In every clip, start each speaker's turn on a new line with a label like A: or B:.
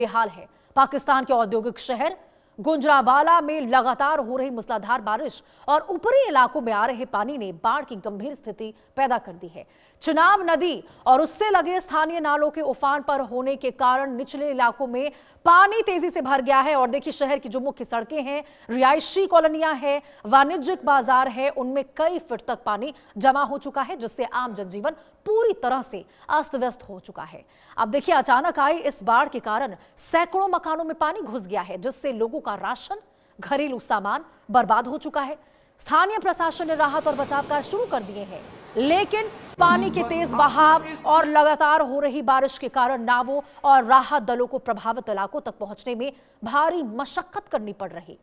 A: बेहाल है। पाकिस्तान के औद्योगिक शहर गुजरांवाला में लगातार हो रही मूसलाधार बारिश और ऊपरी इलाकों में आ रहे पानी ने बाढ़ की गंभीर स्थिति पैदा कर दी है। चिनाब नदी और उससे लगे स्थानीय नालों के उफान पर होने के कारण निचले इलाकों में पानी तेजी से भर गया है। और देखिए, शहर की जो मुख्य सड़कें हैं, रिहायशी कॉलोनियां हैं, वाणिज्यिक बाजार है, उनमें कई फीट तक पानी जमा हो चुका है, जिससे आम जनजीवन पूरी तरह से अस्त व्यस्त हो चुका है। अब देखिए, अचानक आई इस बाढ़ के कारण सैकड़ों मकानों में पानी घुस गया है, जिससे लोगों का राशन, घरेलू सामान बर्बाद हो चुका है। स्थानीय प्रशासन ने राहत और बचाव कार्य शुरू कर दिए हैं, लेकिन पानी के तेज बहाव और लगातार हो रही बारिश के कारण नावों और राहत दलों को प्रभावित इलाकों तक पहुंचने में भारी मशक्कत करनी पड़ रही।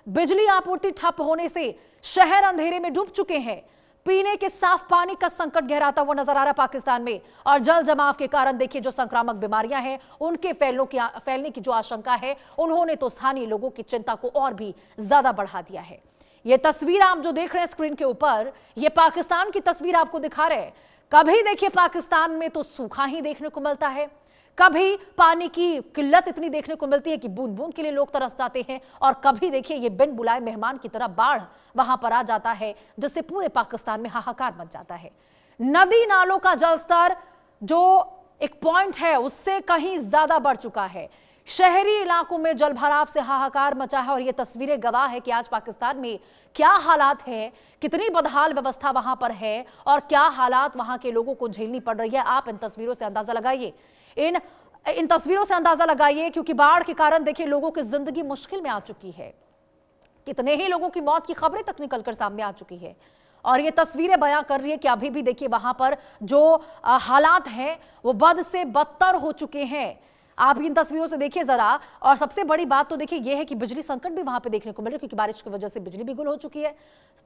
A: बिजली आपूर्ति ठप होने से शहर अंधेरे में डूब चुके हैं। पीने के साफ पानी का संकट गहराता हुआ नजर आ रहा है पाकिस्तान में। और जल जमाव के कारण देखिए, जो संक्रामक बीमारियां हैं, उनके फैलने की जो आशंका है, उन्होंने तो स्थानीय लोगों की चिंता को और भी ज्यादा बढ़ा दिया है। ये तस्वीर आप जो देख रहे हैं स्क्रीन के ऊपर, ये पाकिस्तान की तस्वीर आपको दिखा रहे हैं। कभी देखिए, पाकिस्तान में तो सूखा ही देखने को मिलता है, कभी पानी की किल्लत इतनी देखने को मिलती है कि बूंद बूंद के लिए लोग तरस जाते हैं, और कभी देखिए ये बिन बुलाए मेहमान की तरह बाढ़ वहां पर आ जाता है, जिससे पूरे पाकिस्तान में हाहाकार मच जाता है। नदी नालों का जलस्तर जो एक पॉइंट है, उससे कहीं ज्यादा बढ़ चुका है। शहरी इलाकों में जलभराव से हाहाकार मचा है, और ये तस्वीरें गवाह है कि आज पाकिस्तान में क्या हालात है, कितनी बदहाल व्यवस्था वहां पर है और क्या हालात वहां के लोगों को झेलनी पड़ रही है। आप इन तस्वीरों से अंदाजा लगाइए, इन तस्वीरों से अंदाजा लगाइए, क्योंकि बाढ़ के कारण देखिए लोगों की जिंदगी मुश्किल में आ चुकी है। कितने ही लोगों की मौत की खबरें तक निकलकर सामने आ चुकी है, और ये तस्वीरें बयां कर रही है कि अभी भी देखिए वहां पर जो हालात हैं वो बद से बदतर हो चुके हैं। आप इन तस्वीरों से देखिए जरा। और सबसे बड़ी बात तो देखिए ये है कि बिजली संकट भी वहां पे देखने को मिल रहा है, क्योंकि बारिश की वजह से बिजली भी गुल हो चुकी है।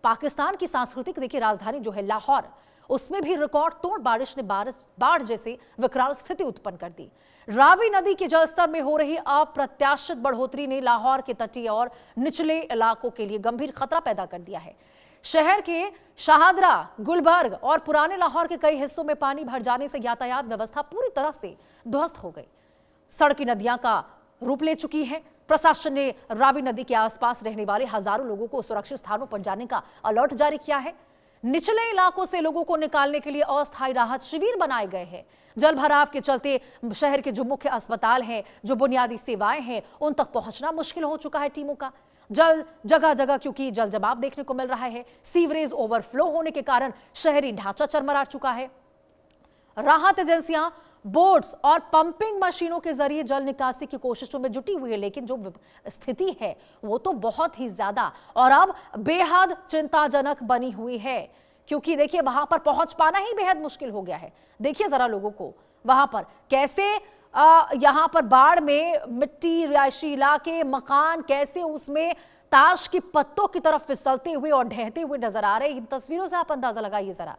A: पाकिस्तान की सांस्कृतिक देखिए राजधानी जो है लाहौर, उसमें भी रिकॉर्ड तोड़ बारिश ने बाढ़ जैसी विकराल स्थिति उत्पन्न कर दी। रावी नदी के जलस्तर में हो रही अप्रत्याशित बढ़ोतरी ने लाहौर के तटीय और निचले इलाकों के लिए गंभीर खतरा पैदा कर दिया है। शहर के शाहदरा, गुलबर्ग और पुराने लाहौर के कई हिस्सों में पानी भर जाने से यातायात व्यवस्था पूरी तरह से ध्वस्त हो गई। सड़की नदियां का रूप ले चुकी है। प्रशासन ने रावी नदी के आसपास रहने वाले हजारों लोगों को सुरक्षित स्थानों पर जाने का अलर्ट जारी किया है। निचले इलाकों से लोगों को निकालने के लिए अस्थायी राहत शिविर बनाए गए हैं। जल भराव के चलते शहर के जो मुख्य अस्पताल हैं, जो बुनियादी सेवाएं हैं, उन तक पहुंचना मुश्किल हो चुका है टीमों का। जगह जगह क्योंकि जल जमाव देखने को मिल रहा है। सीवरेज ओवरफ्लो होने के कारण शहरी ढांचा चरमरा चुका है। राहत एजेंसियां बोट्स और पंपिंग मशीनों के जरिए जल निकासी की कोशिशों में जुटी हुई है, लेकिन जो स्थिति है वो तो बहुत ही ज्यादा और अब बेहद चिंताजनक बनी हुई है, क्योंकि देखिए वहां पर पहुंच पाना ही बेहद मुश्किल हो गया है। देखिए जरा लोगों को वहां पर कैसे यहां पर बाढ़ में मिट्टी, रिहायशी इलाके, मकान कैसे उसमें ताश की पत्तों की तरफ फिसलते हुए और ढहते हुए नजर आ रहे हैं। इन तस्वीरों से आप अंदाजा लगाइए जरा।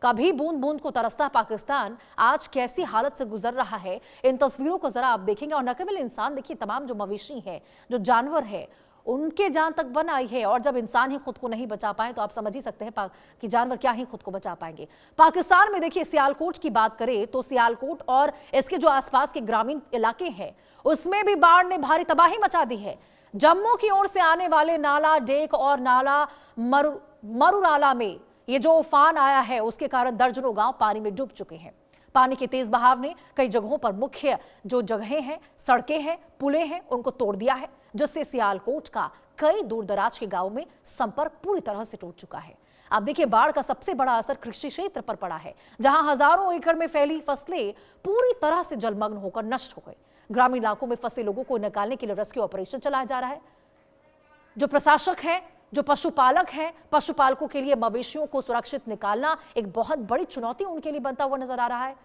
A: कभी बूंद बूंद को तरसता पाकिस्तान आज कैसी हालत से गुजर रहा है, इन तस्वीरों को जरा आप देखेंगे। और न केवल इंसान, देखिए तमाम जो मवेशी है, जो जानवर है, उनके जान तक बन आई है। और जब इंसान ही खुद को नहीं बचा पाए तो आप समझ ही सकते हैं कि जानवर क्या ही खुद को बचा पाएंगे। पाकिस्तान में देखिए सियालकोट की बात करें तो सियालकोट और इसके जो आसपास के ग्रामीण इलाके हैं, उसमें भी बाढ़ ने भारी तबाही मचा दी है। जम्मू की ओर से आने वाले नाला डेक और नाला मरुराला में ये जो उफान आया है, उसके कारण दर्जनों गांव पानी में डूब चुके हैं। पानी के तेज बहाव ने कई जगहों पर मुख्य जो जगहें हैं, सड़कें हैं, पुलें हैं, उनको तोड़ दिया है, जिससे सियालकोट का कई दूर दराज के गांवों में संपर्क पूरी तरह से टूट चुका है। अब देखिए बाढ़ का सबसे बड़ा असर कृषि क्षेत्र पर पड़ा है, जहां हजारों एकड़ में फैली फसलें पूरी तरह से जलमग्न होकर नष्ट हो गई। ग्रामीण इलाकों में फंसे लोगों को निकालने के लिए रेस्क्यू ऑपरेशन चलाया जा रहा है। जो प्रशासक है, जो पशुपालक हैं, पशुपालकों के लिए मवेशियों को सुरक्षित निकालना एक बहुत बड़ी चुनौती उनके लिए बनता हुआ नजर आ रहा है।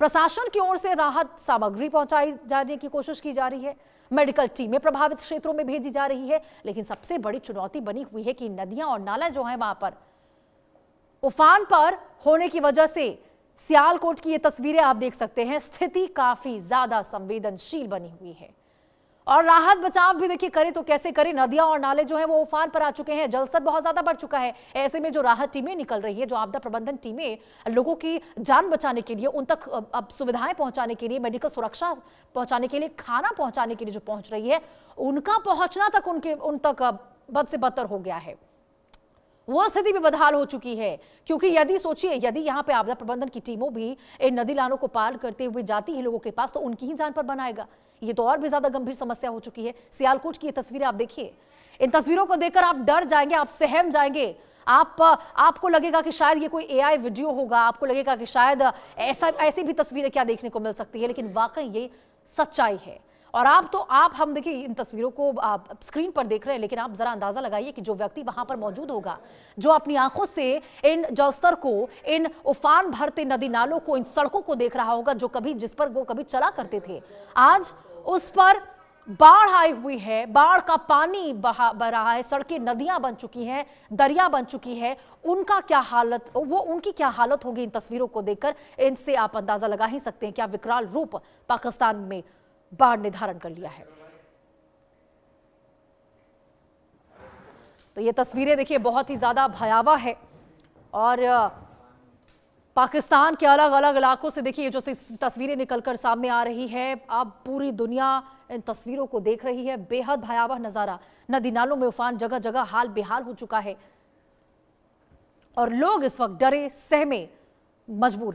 A: प्रशासन की ओर से राहत सामग्री पहुंचाई जाने की कोशिश की जा रही है, मेडिकल टीमें प्रभावित क्षेत्रों में भेजी जा रही है, लेकिन सबसे बड़ी चुनौती बनी हुई है कि नदियां और नाला जो है वहां पर उफान पर होने की वजह से सियालकोट की ये तस्वीरें आप देख सकते हैं, स्थिति काफी ज्यादा संवेदनशील बनी हुई है। और राहत बचाव भी देखिए करें तो कैसे करें, नदियां और नाले जो हैं वो उफान पर आ चुके हैं, जलस्तर बहुत ज्यादा बढ़ चुका है। ऐसे में जो राहत टीमें निकल रही है, जो आपदा प्रबंधन टीमें लोगों की जान बचाने के लिए, उन तक अब सुविधाएं पहुंचाने के लिए, मेडिकल सुरक्षा पहुंचाने के लिए, खाना पहुंचाने के लिए जो पहुंच रही है, उनका पहुंचना तक उन तक बद से बदतर हो गया है। वो स्थिति भी बदहाल हो चुकी है, क्योंकि यदि सोचिए, यदि यहाँ पे आपदा प्रबंधन की टीमों भी इन नदी नालों को पार करते हुए जाती है लोगों के पास, तो उनकी ही जान पर बनाएगा। ये तो और भी ज्यादा गंभीर समस्या हो चुकी है। सियालकोट की ये तस्वीरें आप देखिए, इन तस्वीरों को देखकर आप डर जाएंगे, आप सहम जाएंगे। आपको लगेगा कि शायद ये कोई एआई वीडियो होगा, आपको लगेगा कि शायद ऐसी भी तस्वीरें क्या देखने को मिल सकती है, लेकिन वाकई ये सच्चाई है। और हम देखिए इन तस्वीरों को आप स्क्रीन पर देख रहे हैं, लेकिन आप जरा अंदाजा लगाइए कि जो व्यक्ति वहां पर मौजूद होगा, जो अपनी आंखों से इन जलस्तर को, इन उफान भरते नदी नालों को, इन सड़कों को देख रहा होगा, जिस पर वो कभी चला करते थे, आज उस पर बाढ़ आई हुई है, बाढ़ का पानी बह रहा है, सड़कें नदियां बन चुकी हैं, दरिया बन चुकी है। उनकी क्या हालत होगी इन तस्वीरों को देखकर, इनसे आप अंदाजा लगा ही सकते हैं क्या विकराल रूप पाकिस्तान में बाढ़ ने धारण कर लिया है। तो ये तस्वीरें देखिए बहुत ही ज्यादा भयावह है, और पाकिस्तान के अलग अलग इलाकों से देखिए जो तस्वीरें निकलकर सामने आ रही है, अब पूरी दुनिया इन तस्वीरों को देख रही है। बेहद भयावह नजारा, नदी नालों में उफान, जगह जगह हाल बेहाल हो चुका है और लोग इस वक्त डरे सहमे मजबूर